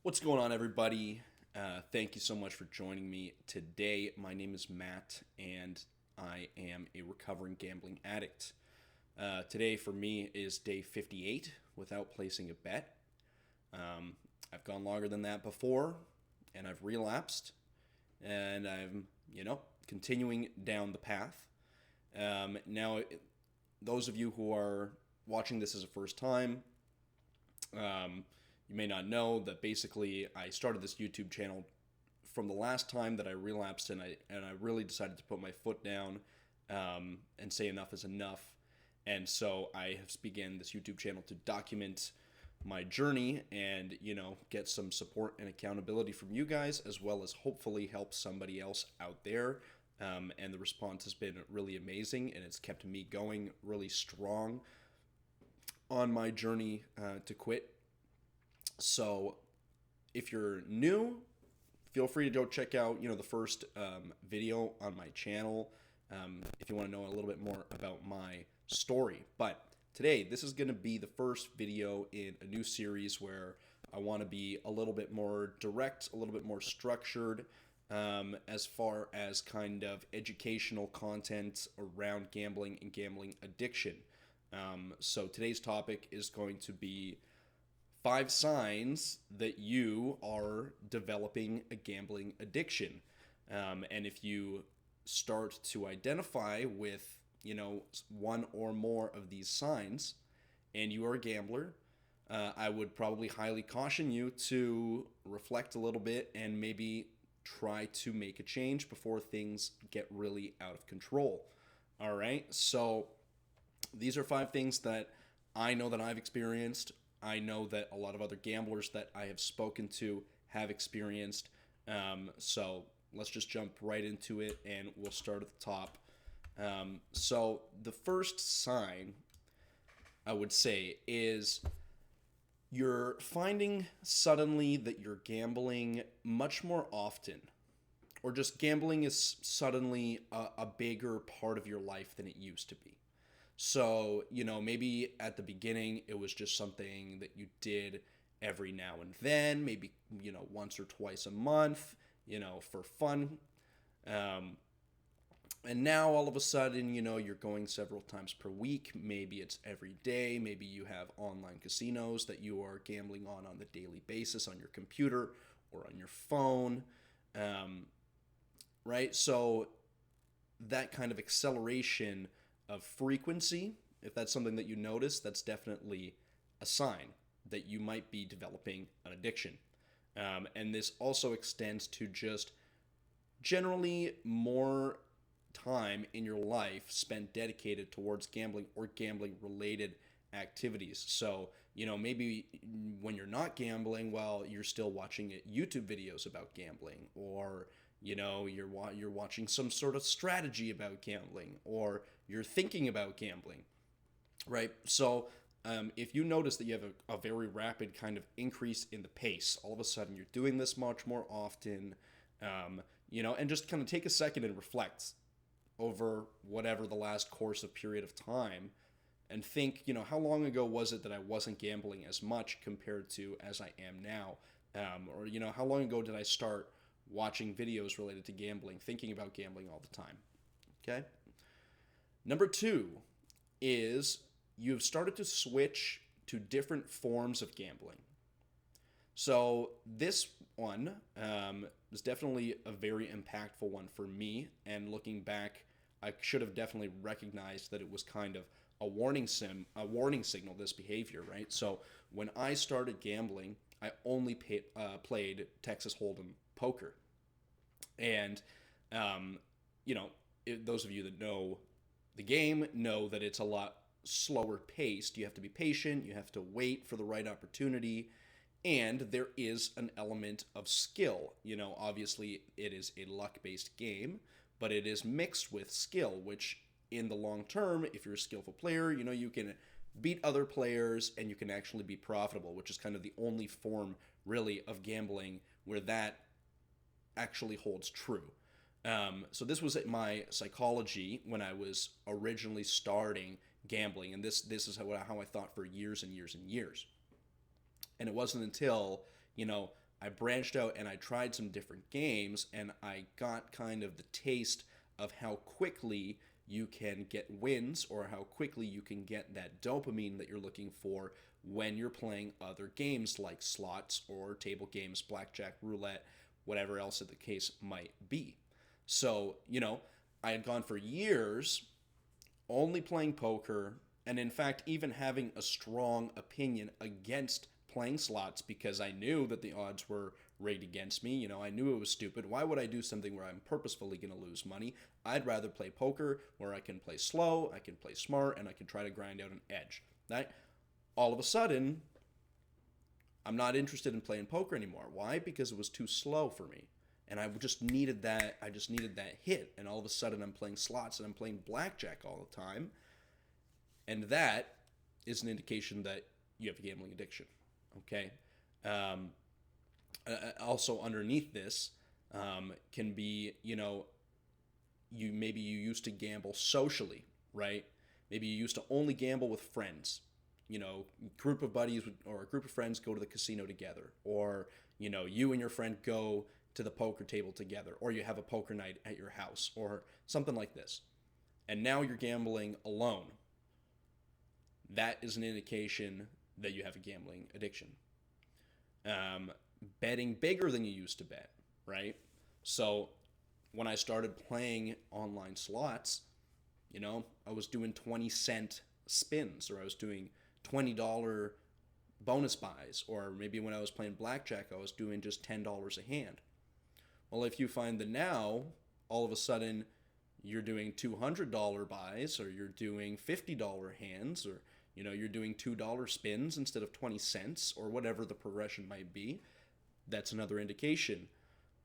What's going on, everybody? Thank you so much for joining me today. My name is Matt, and I am a recovering gambling addict. Today, for me, is day 58 without placing a bet. Um, I've gone longer than that before, and I've relapsed, and I'm, continuing down the path. Now, those of you who are watching this as a first time, um, you may not know that basically I started this YouTube channel from the last time that I relapsed, and I really decided to put my foot down and say enough is enough. And so I have began this YouTube channel to document my journey and get some support and accountability from you guys, as well as hopefully help somebody else out there. And the response has been really amazing, and it's kept me going really strong on my journey to quit. So if you're new, feel free to go check out the first video on my channel if you want to know a little bit more about my story. But today, this is going to be the first video in a new series where I want to be a little bit more direct, a little bit more structured, as far as kind of educational content around gambling and gambling addiction. So today's topic is going to be 5 signs that you are developing a gambling addiction. And if you start to identify with, one or more of these signs and you are a gambler, I would probably highly caution you to reflect a little bit and maybe try to make a change before things get really out of control. All right. So these are 5 things that I know that I've experienced. I know that a lot of other gamblers that I have spoken to have experienced. So let's just jump right into it, and we'll start at the top. So the first sign I would say is you're finding suddenly that you're gambling much more often, or just gambling is suddenly a bigger part of your life than it used to be. So, maybe at the beginning it was just something that you did every now and then, maybe, once or twice a month, for fun. And now all of a sudden, you're going several times per week. Maybe it's every day. Maybe you have online casinos that you are gambling on the daily basis on your computer or on your phone. Right? So that kind of acceleration of frequency, if that's something that you notice, that's definitely a sign that you might be developing an addiction. And this also extends to just generally more time in your life spent dedicated towards gambling or gambling related activities. So, maybe when you're not gambling, well, you're still watching YouTube videos about gambling, or you're watching some sort of strategy about gambling, or you're thinking about gambling, right? So if you notice that you have a very rapid kind of increase in the pace, all of a sudden you're doing this much more often, and just kind of take a second and reflect over whatever the last course of period of time, and think, how long ago was it that I wasn't gambling as much compared to as I am now? Or, how long ago did I start watching videos related to gambling, thinking about gambling all the time? Okay. Number 2 is you've started to switch to different forms of gambling. So this one was definitely a very impactful one for me. And looking back, I should have definitely recognized that it was kind of a warning signal, this behavior, right? So when I started gambling, I only played Texas Hold'em poker. And, those of you that know the game know that it's a lot slower paced. You have to be patient, you have to wait for the right opportunity, and there is an element of skill. Obviously it is a luck-based game, but it is mixed with skill, which in the long term, if you're a skillful player, you can beat other players and you can actually be profitable, which is kind of the only form really of gambling where that actually holds true. So this was my psychology when I was originally starting gambling, and this is how I thought for years and years and years. And it wasn't until I branched out and I tried some different games, and I got kind of the taste of how quickly you can get wins, or how quickly you can get that dopamine that you're looking for when you're playing other games like slots or table games, blackjack, roulette, whatever else the case might be. So, I had gone for years only playing poker, and in fact, even having a strong opinion against playing slots because I knew that the odds were rigged against me. I knew it was stupid. Why would I do something where I'm purposefully going to lose money? I'd rather play poker where I can play slow, I can play smart, and I can try to grind out an edge. Right? All of a sudden, I'm not interested in playing poker anymore. Why? Because it was too slow for me. And I just needed that. I just needed that hit. And all of a sudden, I'm playing slots and I'm playing blackjack all the time. And that is an indication that you have a gambling addiction. Okay. Also, underneath this can be, you used to gamble socially, right? Maybe you used to only gamble with friends. Group of buddies or a group of friends go to the casino together, or you and your friend go to the poker table together, or you have a poker night at your house, or something like this. And now you're gambling alone. That is an indication that you have a gambling addiction. Betting bigger than you used to bet, right? So when I started playing online slots, I was doing 20-cent spins, or I was doing $20 bonus buys, or maybe when I was playing blackjack, I was doing just $10 a hand. Well, if you find that now, all of a sudden, you're doing $200 buys, or you're doing $50 hands, or you're doing $2 spins instead of 20 cents, or whatever the progression might be, that's another indication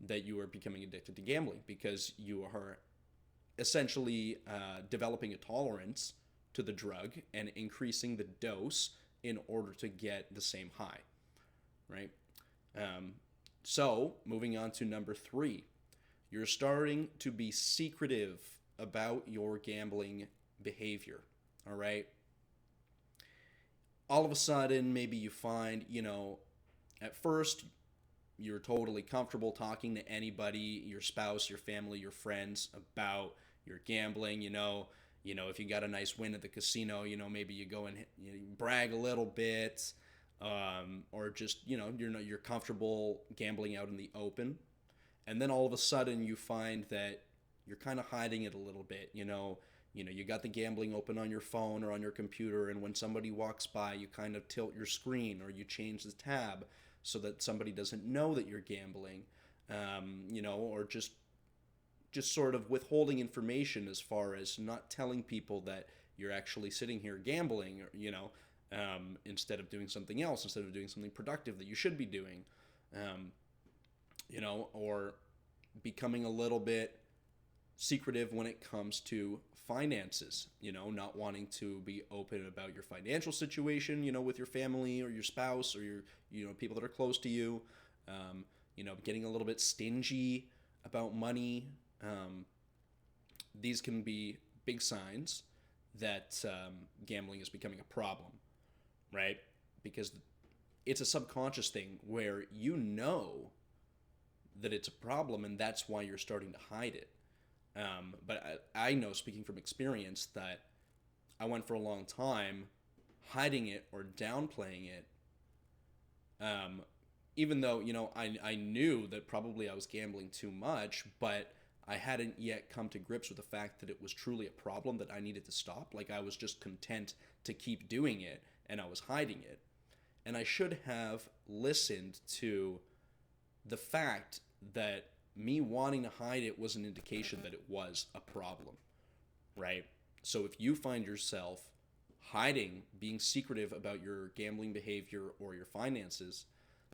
that you are becoming addicted to gambling, because you are essentially developing a tolerance to the drug and increasing the dose in order to get the same high, right? So moving on to number 3, you're starting to be secretive about your gambling behavior, all right? All of a sudden, maybe you find, at first you're totally comfortable talking to anybody, your spouse, your family, your friends, about your gambling. If you got a nice win at the casino, maybe you go and brag a little bit, or just, you're comfortable gambling out in the open. And then all of a sudden you find that you're kind of hiding it a little bit. You got the gambling open on your phone or on your computer, and when somebody walks by, you kind of tilt your screen, or you change the tab so that somebody doesn't know that you're gambling, or just sort of withholding information, as far as not telling people that you're actually sitting here gambling, or, instead of doing something else, instead of doing something productive that you should be doing, or becoming a little bit secretive when it comes to finances, not wanting to be open about your financial situation, with your family or your spouse or your, people that are close to you, getting a little bit stingy about money. These can be big signs that gambling is becoming a problem, right? Because it's a subconscious thing where that it's a problem, and that's why you're starting to hide it. But I know, speaking from experience, that I went for a long time hiding it or downplaying it, even though, I knew that probably I was gambling too much, but I hadn't yet come to grips with the fact that it was truly a problem that I needed to stop. Like, I was just content to keep doing it, and I was hiding it. And I should have listened to the fact that me wanting to hide it was an indication that it was a problem, right? So if you find yourself hiding, being secretive about your gambling behavior or your finances,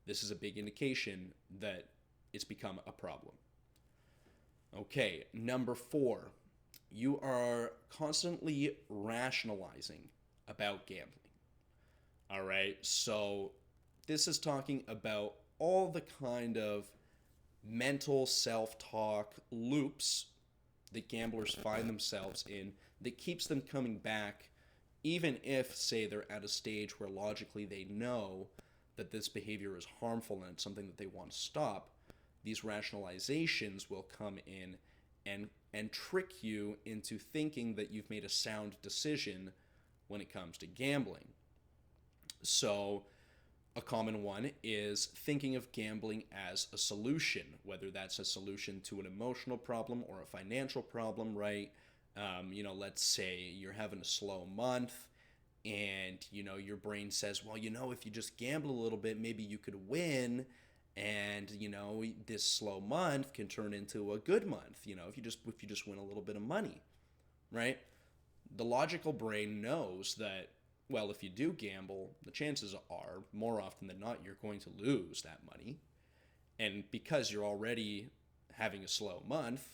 this is a big indication that it's become a problem. Okay, number 4, you are constantly rationalizing about gambling. All right, so this is talking about all the kind of mental self-talk loops that gamblers find themselves in that keeps them coming back, even if, say, they're at a stage where logically they know that this behavior is harmful and it's something that they want to stop, these rationalizations will come in and trick you into thinking that you've made a sound decision when it comes to gambling. So a common one is thinking of gambling as a solution, whether that's a solution to an emotional problem or a financial problem, right? Let's say you're having a slow month and, your brain says, well, if you just gamble a little bit, maybe you could win. And, this slow month can turn into a good month, if you just win a little bit of money, right? The logical brain knows that, well, if you do gamble, the chances are more often than not you're going to lose that money. And because you're already having a slow month,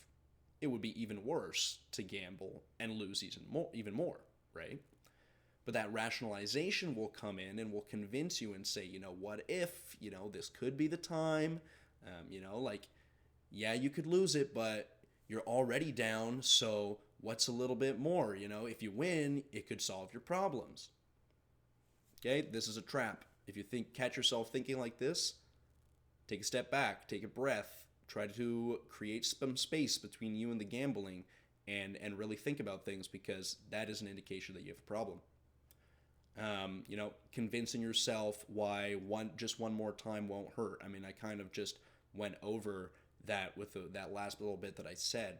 it would be even worse to gamble and lose even more, right? But that rationalization will come in and will convince you and say, what if, this could be the time, yeah, you could lose it, but you're already down, so what's a little bit more? If you win, it could solve your problems. Okay, this is a trap. If you catch yourself thinking like this, take a step back, take a breath, try to create some space between you and the gambling, and really think about things, because that is an indication that you have a problem. Convincing yourself why just one more time won't hurt. I mean, I kind of just went over that with that last little bit that I said.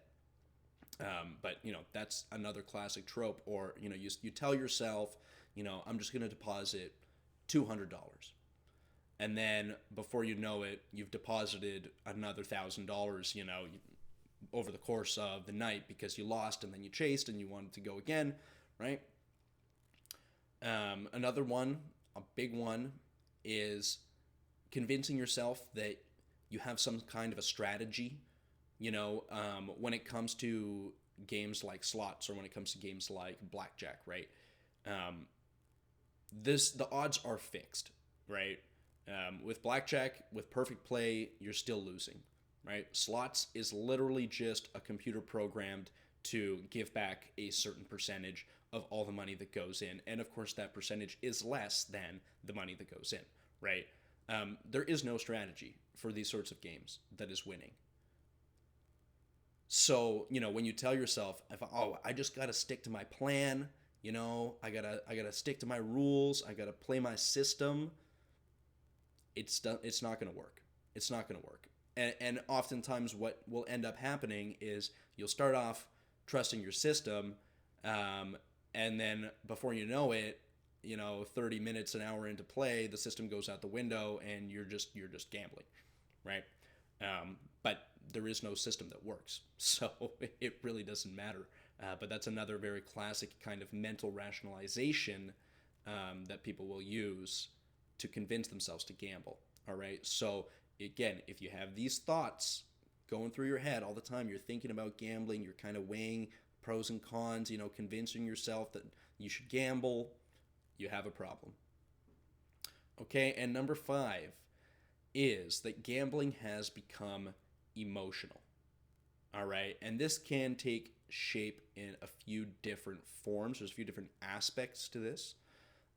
But that's another classic trope. Or you tell yourself, I'm just going to deposit $200, and then before you know it, you've deposited another $1,000. Over the course of the night, because you lost and then you chased and you wanted to go again, right? Another one, a big one, is convincing yourself that you have some kind of a strategy, when it comes to games like slots or when it comes to games like blackjack, right? The odds are fixed, right? With blackjack, with perfect play, you're still losing, right? Slots is literally just a computer programmed to give back a certain percentage of all the money that goes in. And of course, that percentage is less than the money that goes in, right? There is no strategy for these sorts of games that is winning. So, when you tell yourself, I just got to stick to my plan, I gotta stick to my rules, I gotta play my system, it's not going to work. It's not going to work. And oftentimes what will end up happening is you'll start off trusting your system, and then before you know it, 30 minutes, an hour into play, the system goes out the window and you're just gambling, right? But there is no system that works, so it really doesn't matter. But that's another very classic kind of mental rationalization that people will use to convince themselves to gamble. All right. So again, if you have these thoughts going through your head all the time, you're thinking about gambling, you're kind of weighing pros and cons, convincing yourself that you should gamble, you have a problem. Okay. And number 5 is that gambling has become emotional. All right. And this can take shape in a few different forms. There's a few different aspects to this.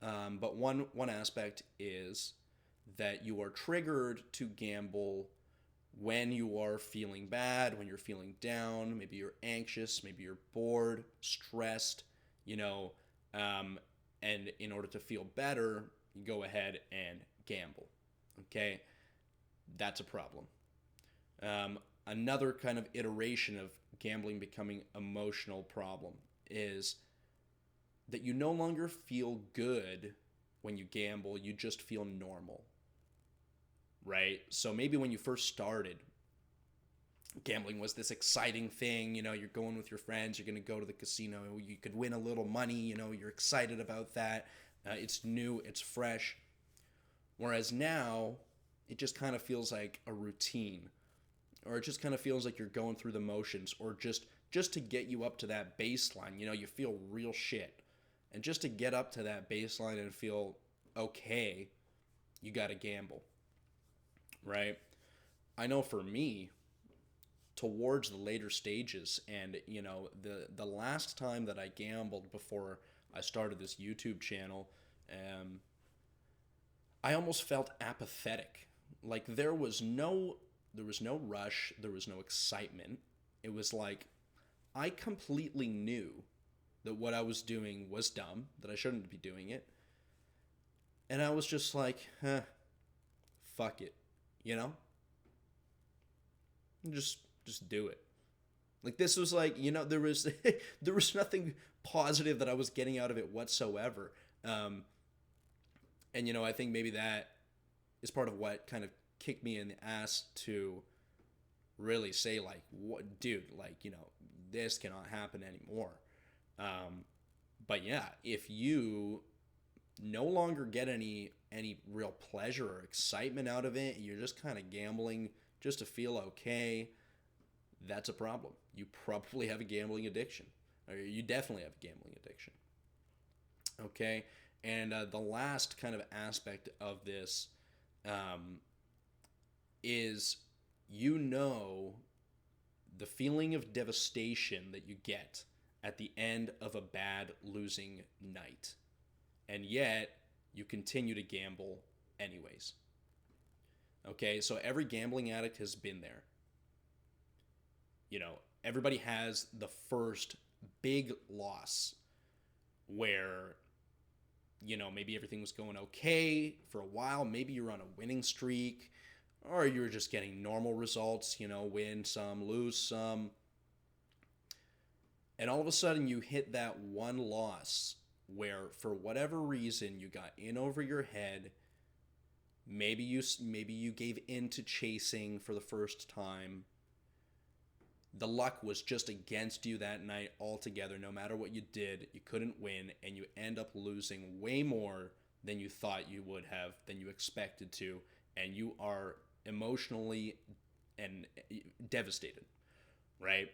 But one aspect is that you are triggered to gamble when you are feeling bad, when you're feeling down, maybe you're anxious, maybe you're bored, stressed, and in order to feel better, you go ahead and gamble. Okay? That's a problem. Another kind of iteration of gambling becoming emotional problem is that you no longer feel good when you gamble, you just feel normal, right? So maybe when you first started, gambling was this exciting thing, you're going with your friends, you're going to go to the casino, you could win a little money, you're excited about that, it's new, it's fresh. Whereas now, it just kind of feels like a routine, or it just kind of feels like you're going through the motions, or just to get you up to that baseline, you feel real shit. And just to get up to that baseline and feel okay, you got to gamble, right? I know for me, towards the later stages, and the last time that I gambled before I started this YouTube channel, I almost felt apathetic. Like there was no rush, there was no excitement. It was like I completely knew that what I was doing was dumb, that I shouldn't be doing it. And I was just like, fuck it. You know? Just do it. Like this was like, there was there was nothing positive that I was getting out of it whatsoever. Um, and I think maybe that is part of what kind of kicked me in the ass to really say like, what, dude, like this cannot happen anymore. Um, but yeah, if you no longer get any real pleasure or excitement out of it, you're just kind of gambling just to feel okay, that's a problem. You probably have a gambling addiction, or you definitely have a gambling addiction. Okay, and the last kind of aspect of this um, is you know the feeling of devastation that you get at the end of a bad losing night, and yet you continue to gamble anyways. Okay, so every gambling addict has been there. Everybody has the first big loss where maybe everything was going okay for a while, maybe you're on a winning streak, or you're just getting normal results, win some, lose some, and all of a sudden you hit that one loss where for whatever reason you got in over your head. Maybe you gave in to chasing for the first time. The luck was just against you that night altogether. No matter what you did, you couldn't win, and you end up losing way more than you thought you would have, than you expected to, and you are emotionally and devastated, right?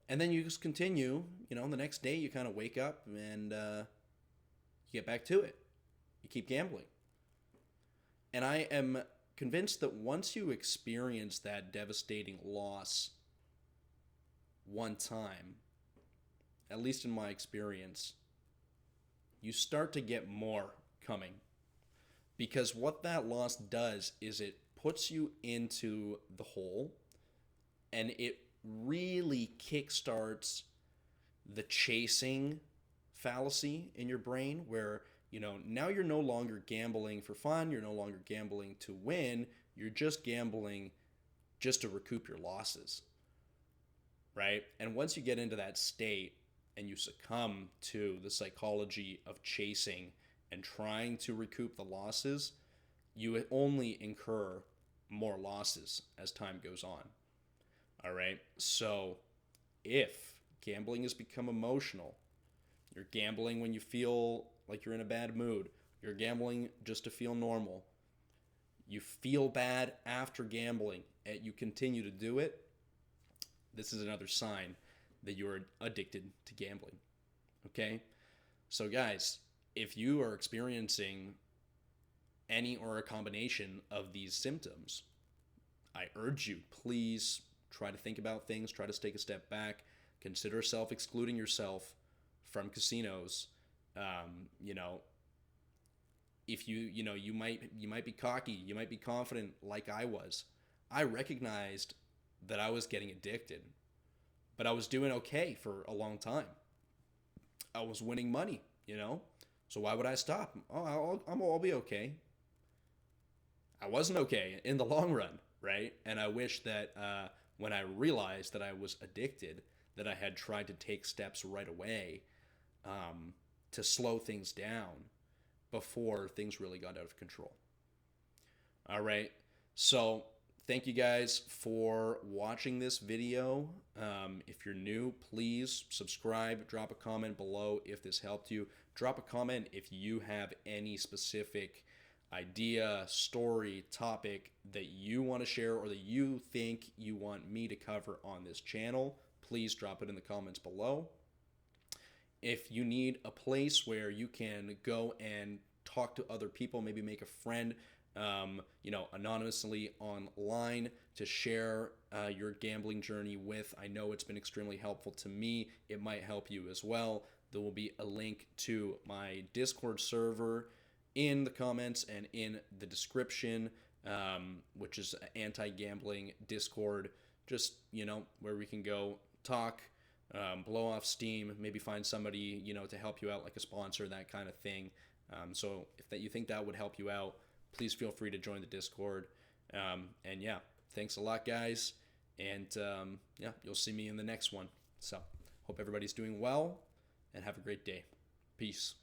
And then you just continue, the next day you kind of wake up and you get back to it. You keep gambling. And I am convinced that once you experience that devastating loss one time, at least in my experience, you start to get more coming. Because what that loss does is it puts you into the hole, and it really kickstarts the chasing fallacy in your brain where now you're no longer gambling for fun, you're no longer gambling to win, you're just gambling just to recoup your losses, right? And once you get into that state and you succumb to the psychology of chasing and trying to recoup the losses, you only incur more losses as time goes on. All right. So if gambling has become emotional, you're gambling when you feel like you're in a bad mood, you're gambling just to feel normal, you feel bad after gambling, and you continue to do it, this is another sign that you're addicted to gambling. Okay? So, guys, if you are experiencing any or a combination of these symptoms, I urge you, please try to think about things, try to take a step back, consider self-excluding yourself from casinos. If you might be cocky, you might be confident like I was. I recognized that I was getting addicted, but I was doing okay for a long time. I was winning money, so why would I stop? I'll be okay. I wasn't okay in the long run, right? And I wish that when I realized that I was addicted, that I had tried to take steps right away to slow things down before things really got out of control. All right. So thank you guys for watching this video. If you're new, please subscribe, drop a comment below if this helped you. Drop a comment if you have any specific idea, story, topic that you want to share or that you think you want me to cover on this channel. Please drop it in the comments below. If you need a place where you can go and talk to other people, maybe make a friend, anonymously online to share your gambling journey with. I know it's been extremely helpful to me. It might help you as well. there will be a link to my Discord server in the comments and in the description, which is anti-gambling Discord. Just, where we can go talk, blow off steam, maybe find somebody, to help you out, like a sponsor, that kind of thing. So if you think that would help you out, please feel free to join the Discord. And yeah, thanks a lot, guys. And yeah, you'll see me in the next one. So hope everybody's doing well and have a great day. Peace.